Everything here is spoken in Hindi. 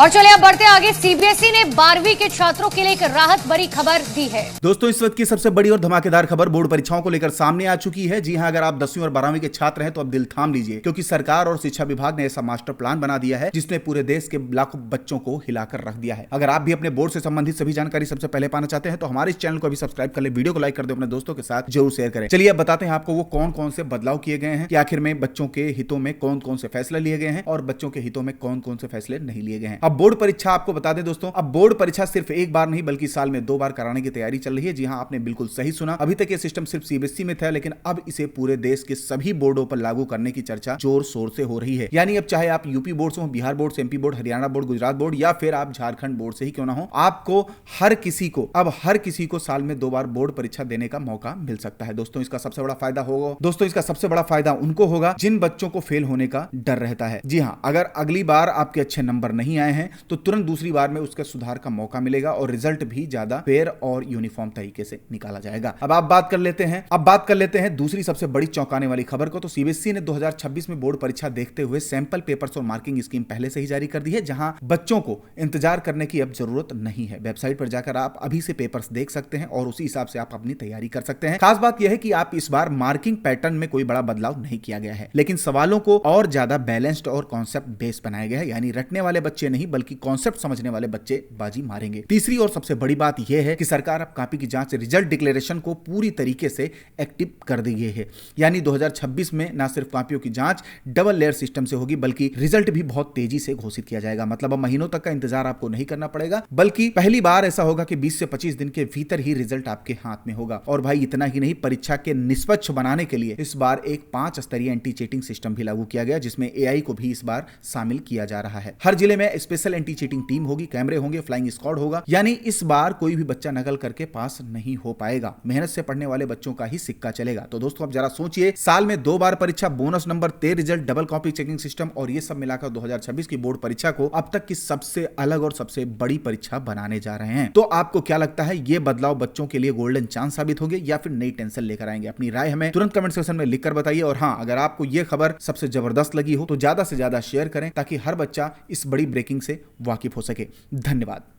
और चलिए अब बढ़ते आगे। सीबीएसई ने 12वीं के छात्रों के लिए एक राहत भरी खबर दी है। दोस्तों, इस वक्त की सबसे बड़ी और धमाकेदार खबर बोर्ड परीक्षाओं को लेकर सामने आ चुकी है। जी हां, अगर आप 10वीं और 12वीं के छात्र हैं तो अब दिल थाम लीजिए, क्योंकि सरकार और शिक्षा विभाग ने ऐसा मास्टर प्लान बना दिया है जिसने पूरे देश के लाखों बच्चों को हिलाकर रख दिया है। अगर आप भी अपने बोर्ड से संबंधित सभी जानकारी सबसे पहले पाना चाहते हैं तो हमारे इस चैनल को अभी सब्सक्राइब कर ले, वीडियो को लाइक कर दे, अपने दोस्तों के साथ जरूर शेयर करें। चलिए अब बताते हैं आपको वो कौन कौन से बदलाव किए गए हैं कि आखिर में बच्चों के हितों में कौन कौन से फैसले लिए गए हैं और बच्चों के हितों में कौन कौन से फैसले नहीं लिए गए हैं। अब बोर्ड परीक्षा आपको बता दें दोस्तों, अब बोर्ड परीक्षा सिर्फ एक बार नहीं बल्कि साल में 2 बार कराने की तैयारी चल रही है। जी हां, आपने बिल्कुल सही सुना। अभी तक ये सिस्टम सिर्फ सीबीएसई में था, लेकिन अब इसे पूरे देश के सभी बोर्डों पर लागू करने की चर्चा जोर शोर से हो रही है। यानी अब चाहे आप यूपी बोर्ड से हो, बिहार बोर्ड से, MP board, Haryana board, Gujarat board या फिर आप झारखंड बोर्ड से ही क्यों ना हो, आपको हर किसी को साल में 2 बार बोर्ड परीक्षा देने का मौका मिल सकता है। दोस्तों, इसका सबसे बड़ा फायदा उनको होगा जिन बच्चों को फेल होने का डर रहता है। जी हां, अगर अगली बार आपके अच्छे नंबर नहीं आए हैं तो तुरंत दूसरी बार में उसके सुधार का मौका मिलेगा और रिजल्ट भी ज्यादा फेयर और यूनिफॉर्म तरीके से निकाला जाएगा। अब बात कर लेते हैं दूसरी सबसे बड़ी चौंकाने वाली खबर को। तो सीबीएसई ने 2026 में बोर्ड परीक्षा देखते हुए सैंपल पेपर्स और मार्किंग स्कीम पहले से ही जारी कर दी है, जहां बच्चों को इंतजार करने की अब जरूरत नहीं है। वेबसाइट पर जाकर आप अभी से पेपर्स देख सकते हैं और उसी हिसाब से आप अपनी तैयारी कर सकते हैं। खास बात यह है कि आप इस बार मार्किंग पैटर्न में कोई बड़ा बदलाव नहीं किया गया है, लेकिन सवालों को और ज्यादा बैलेंस्ड और कॉन्सेप्ट बेस्ड बनाया गया है। यानी रटने वाले बच्चे नहीं बल्कि कॉन्सेप्ट समझने वाले बच्चे बाजी मारेंगे। तीसरी और सबसे बड़ी बात यह है कि सरकार अब कॉपी की जांच रिजल्ट डिक्लेरेशन को पूरी तरीके से एक्टिव कर दी है। यानी 2026 में ना सिर्फ कॉपियों की जांच डबल लेयर सिस्टम से होगी बल्कि रिजल्ट भी बहुत तेजी से घोषित किया जाएगा। मतलब अब महीनों तक का इंतजार आपको नहीं करना पड़ेगा, बल्कि पहली बार ऐसा होगा कि 20 से 25 दिन के भीतर ही रिजल्ट आपके हाथ में होगा। और भाई इतना ही नहीं, परीक्षा के निष्पक्ष बनाने के लिए इस बार एक 5 स्तरीय एंटी चीटिंग सिस्टम भी लागू किया गया, जिसमें एआई को भी इस बार शामिल किया जा रहा है। हर जिले में स्पेशल एंटी चीटिंग टीम होगी, कैमरे होंगे, फ्लाइंग स्क्वाड होगा। यानी इस बार कोई भी बच्चा नकल करके पास नहीं हो पाएगा। मेहनत से पढ़ने वाले बच्चों का ही सिक्का चलेगा। तो दोस्तों, अब जरा सोचिए, साल में 2 बार परीक्षा, bonus number, 13 result, double copy checking system और ये सब मिलाकर 2026 की बोर्ड परीक्षा को अब तक की सबसे अलग और सबसे बड़ी परीक्षा बनाने जा रहे हैं। तो आपको क्या लगता है, ये बदलाव बच्चों के लिए गोल्डन चांस साबित होंगे या फिर नई टेंशन लेकर आएंगे? अपनी राय हमें तुरंत कमेंट सेक्शन में लिखकर बताइए। और हां, अगर आपको यह खबर सबसे जबरदस्त लगी हो तो ज्यादा से ज्यादा शेयर करें ताकि हर बच्चा इस बड़ी ब्रेकिंग से वाकिफ हो सके। धन्यवाद।